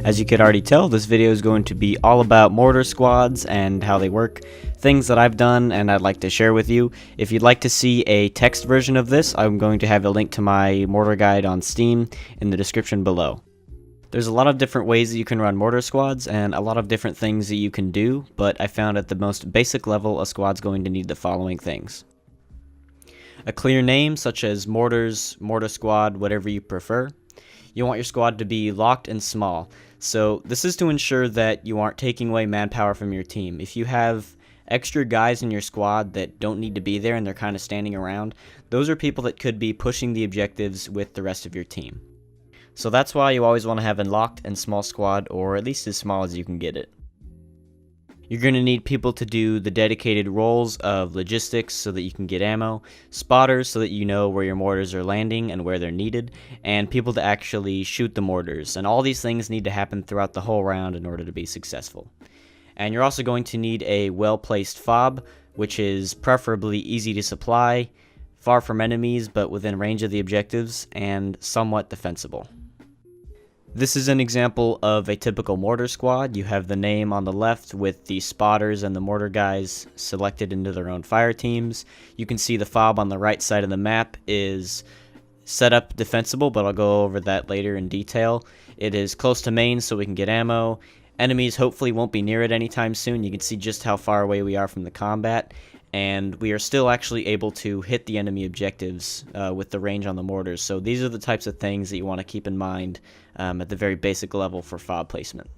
As you could already tell, this video is going to be all about mortar squads and how they work, things that I've done and I'd like to share with you. If you'd like to see a text version of this, I'm going to have a link to my mortar guide on Steam in the description below. There's a lot of different ways that you can run mortar squads and a lot of different things that you can do, but I found at the most basic level a squad's going to need the following things. A clear name such as mortars, mortar squad, whatever you prefer. You want your squad to be locked and small. So this is to ensure that you aren't taking away manpower from your team. If you have extra guys in your squad that don't need to be there and they're kind of standing around, those are people that could be pushing the objectives with the rest of your team. So that's why you always want to have a locked and small squad, or at least as small as you can get it. You're going to need people to do the dedicated roles of logistics so that you can get ammo, spotters so that you know where your mortars are landing and where they're needed, and people to actually shoot the mortars. And all these things need to happen throughout the whole round in order to be successful. And you're also going to need a well-placed fob, which is preferably easy to supply, far from enemies but within range of the objectives, and somewhat defensible. This is an example of a typical mortar squad. You have the name on the left with the spotters and the mortar guys selected into their own fire teams. You can see the fob on the right side of the map is set up defensible, but I'll go over that later in detail. It is close to main so we can get ammo. Enemies hopefully won't be near it anytime soon. You can see just how far away we are from the combat, and we are still actually able to hit the enemy objectives with the range on the mortars. So these are the types of things that you want to keep in mind at the very basic level for fob placement.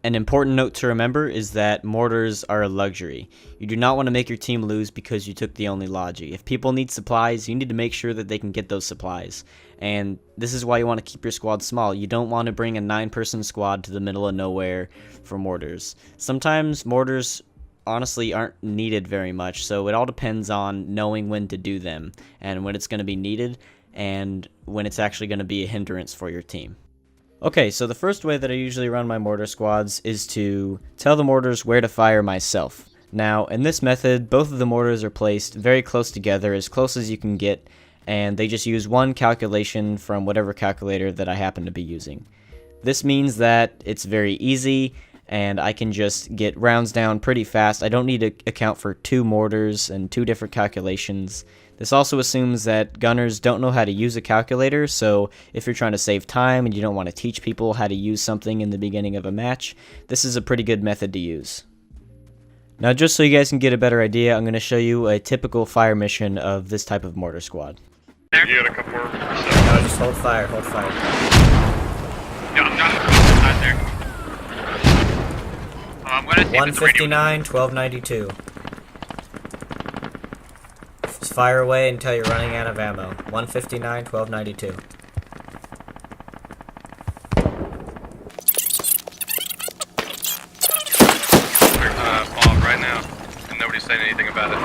An important note to remember is that mortars are a luxury. You do not want to make your team lose because you took the only logi. If people need supplies, you need to make sure that they can get those supplies. And this is why you want to keep your squad small. You don't want to bring a 9-person squad to the middle of nowhere for mortars. Sometimes mortars honestly aren't needed very much, so it all depends on knowing when to do them and when it's going to be needed and when it's actually going to be a hindrance for your team. Okay, so the first way that I usually run my mortar squads is to tell the mortars where to fire myself. Now, in this method, both of the mortars are placed very close together, as close as you can get, and they just use one calculation from whatever calculator that I happen to be using. This means that it's very easy, and I can just get rounds down pretty fast. I don't need to account for 2 mortars and 2 different calculations. This also assumes that gunners don't know how to use a calculator, so if you're trying to save time and you don't want to teach people how to use something in the beginning of a match, this is a pretty good method to use. Now, just so you guys can get a better idea, I'm going to show you a typical fire mission of this type of mortar squad. You got a couple more? No, just hold fire, hold fire. No, I'm not inside there. I'm going to see 159, 1292. Just fire away until you're running out of ammo. 159, 1292. Bomb right now, and nobody's saying anything about it.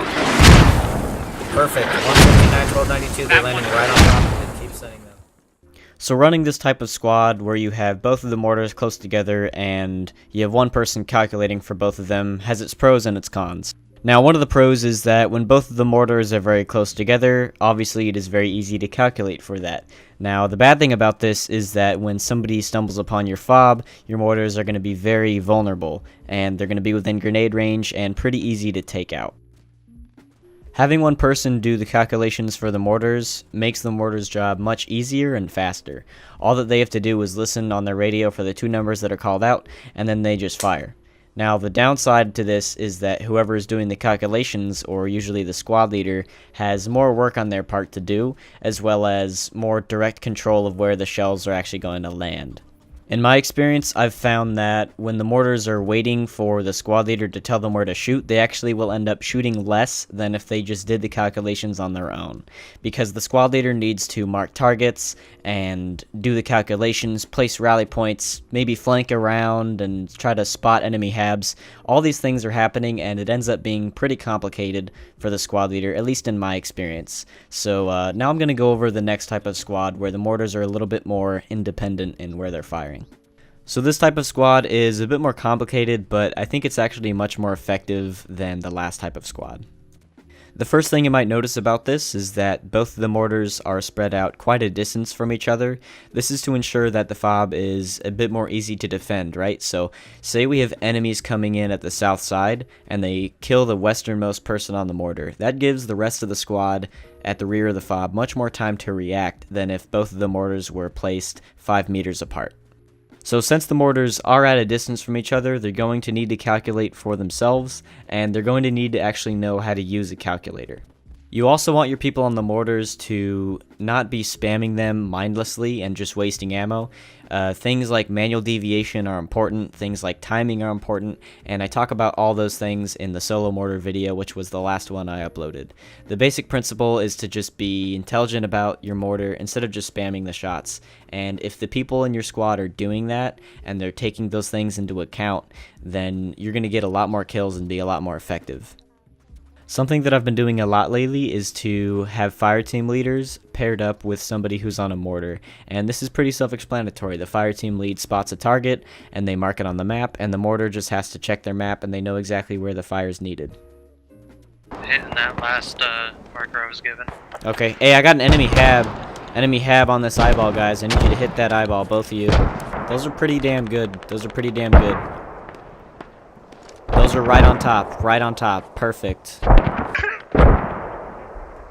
Perfect. 159, 1292. They're landing right on top of it. Keep setting them. So running this type of squad where you have both of the mortars close together and you have one person calculating for both of them has its pros and its cons. Now, one of the pros is that when both of the mortars are very close together, obviously it is very easy to calculate for that. Now, the bad thing about this is that when somebody stumbles upon your fob, your mortars are going to be very vulnerable, and they're going to be within grenade range and pretty easy to take out. Having one person do the calculations for the mortars makes the mortar's job much easier and faster. All that they have to do is listen on their radio for the 2 numbers that are called out, and then they just fire. Now, the downside to this is that whoever is doing the calculations, or usually the squad leader, has more work on their part to do, as well as more direct control of where the shells are actually going to land. In my experience, I've found that when the mortars are waiting for the squad leader to tell them where to shoot, they actually will end up shooting less than if they just did the calculations on their own. Because the squad leader needs to mark targets and do the calculations, place rally points, maybe flank around and try to spot enemy habs. All these things are happening and it ends up being pretty complicated for the squad leader, at least in my experience. So now I'm going to go over the next type of squad where the mortars are a little bit more independent in where they're firing. So this type of squad is a bit more complicated, but I think it's actually much more effective than the last type of squad. The first thing you might notice about this is that both of the mortars are spread out quite a distance from each other. This is to ensure that the fob is a bit more easy to defend, right? So say we have enemies coming in at the south side and they kill the westernmost person on the mortar. That gives the rest of the squad at the rear of the fob much more time to react than if both of the mortars were placed 5 meters apart. So since the mortars are at a distance from each other, they're going to need to calculate for themselves, and they're going to need to actually know how to use a calculator. You also want your people on the mortars to not be spamming them mindlessly and just wasting ammo. Things like manual deviation are important, things like timing are important, and I talk about all those things in the solo mortar video, which was the last one I uploaded. The basic principle is to just be intelligent about your mortar instead of just spamming the shots. And if the people in your squad are doing that and they're taking those things into account, then you're going to get a lot more kills and be a lot more effective. Something that I've been doing a lot lately is to have fire team leaders paired up with somebody who's on a mortar, and this is pretty self-explanatory. The fire team lead spots a target and they mark it on the map, and the mortar just has to check their map and they know exactly where the fire is needed. Hitting that last marker I was given. Okay, hey, I got an enemy hab on this eyeball, guys. I need you to hit that eyeball, both of you. Those are pretty damn good. Those are right on top, perfect.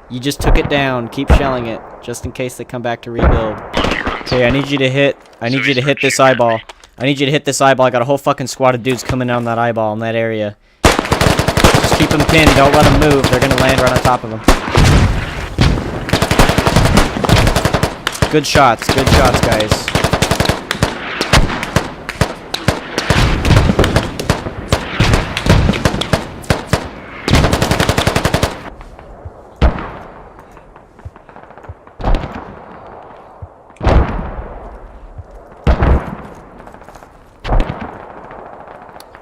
You just took it down, keep shelling it, just in case they come back to rebuild. Okay, I need you to hit this eyeball. I got a whole fucking squad of dudes coming down that eyeball in that area. Just keep them pinned, don't let them move, they're gonna land right on top of them. Good shots, guys.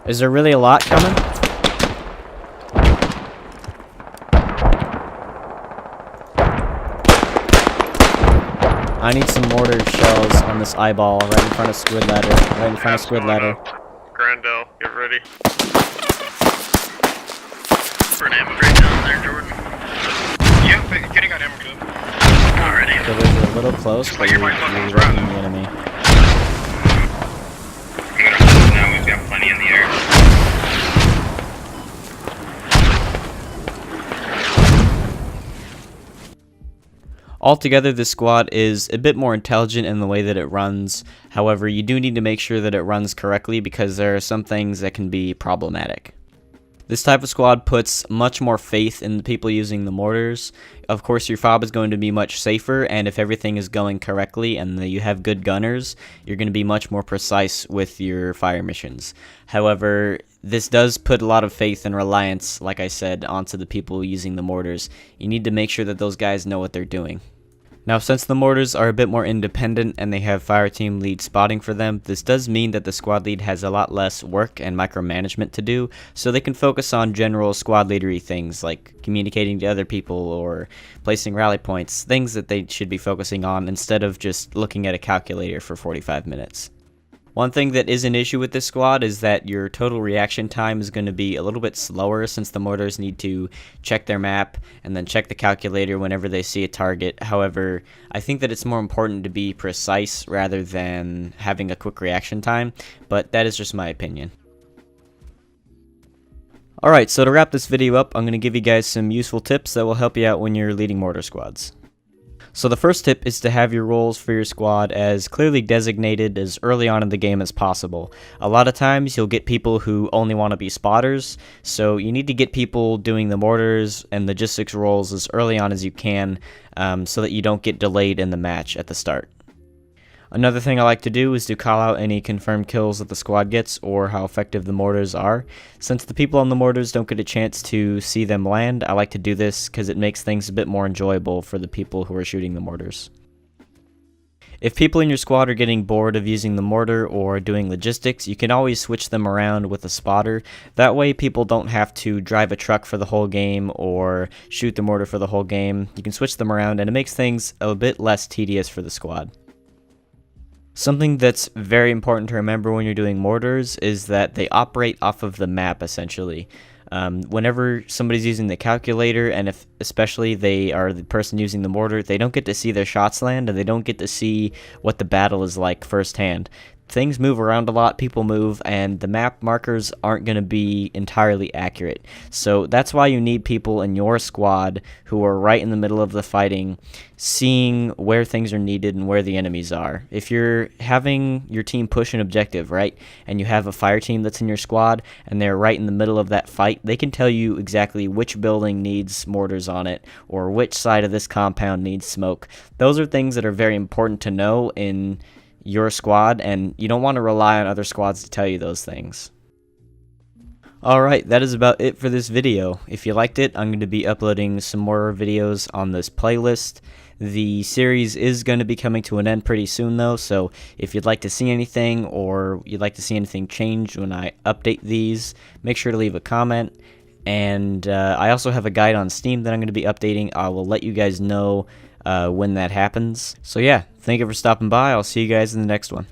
Is there really a lot coming? I need some mortar shells on this eyeball right in front of Squid Ladder. Grandel, get ready. For an ammo crate down there, Jordan. Yeah, getting on ammo good. Alrighty. So they're a little close, but you're wrecking the enemy. I'm gonna hold now, we've got plenty in the air. Altogether, this squad is a bit more intelligent in the way that it runs. However, you do need to make sure that it runs correctly because there are some things that can be problematic. This type of squad puts much more faith in the people using the mortars. Of course, your fob is going to be much safer, and if everything is going correctly and you have good gunners, you're going to be much more precise with your fire missions. However, this does put a lot of faith and reliance, like I said, onto the people using the mortars. You need to make sure that those guys know what they're doing. Now, since the mortars are a bit more independent and they have fire team lead spotting for them, this does mean that the squad lead has a lot less work and micromanagement to do, so they can focus on general squad leadery things like communicating to other people or placing rally points, things that they should be focusing on instead of just looking at a calculator for 45 minutes. One thing that is an issue with this squad is that your total reaction time is going to be a little bit slower since the mortars need to check their map and then check the calculator whenever they see a target. However, I think that it's more important to be precise rather than having a quick reaction time, but that is just my opinion. Alright, so to wrap this video up, I'm going to give you guys some useful tips that will help you out when you're leading mortar squads. So the first tip is to have your roles for your squad as clearly designated as early on in the game as possible. A lot of times you'll get people who only want to be spotters, so you need to get people doing the mortars and logistics roles as early on as you can so that you don't get delayed in the match at the start. Another thing I like to do is to call out any confirmed kills that the squad gets or how effective the mortars are. Since the people on the mortars don't get a chance to see them land, I like to do this because it makes things a bit more enjoyable for the people who are shooting the mortars. If people in your squad are getting bored of using the mortar or doing logistics, you can always switch them around with a spotter. That way people don't have to drive a truck for the whole game or shoot the mortar for the whole game. You can switch them around and it makes things a bit less tedious for the squad. Something that's very important to remember when you're doing mortars is that they operate off of the map, essentially. Whenever somebody's using the calculator, and if especially they are the person using the mortar, they don't get to see their shots land, and they don't get to see what the battle is like firsthand. Things move around a lot, people move, and the map markers aren't going to be entirely accurate. So that's why you need people in your squad who are right in the middle of the fighting, seeing where things are needed and where the enemies are. If you're having your team push an objective, right, and you have a fire team that's in your squad, and they're right in the middle of that fight, they can tell you exactly which building needs mortars on it, or which side of this compound needs smoke. Those are things that are very important to know in your squad, and you don't want to rely on other squads to tell you those things. Alright, that is about it for this video. If you liked it, I'm going to be uploading some more videos on this playlist. The series is going to be coming to an end pretty soon though, so if you'd like to see anything, or you'd like to see anything change when I update these, make sure to leave a comment. And I also have a guide on Steam that I'm going to be updating. I will let you guys know when that happens. So yeah, thank you for stopping by. I'll see you guys in the next one.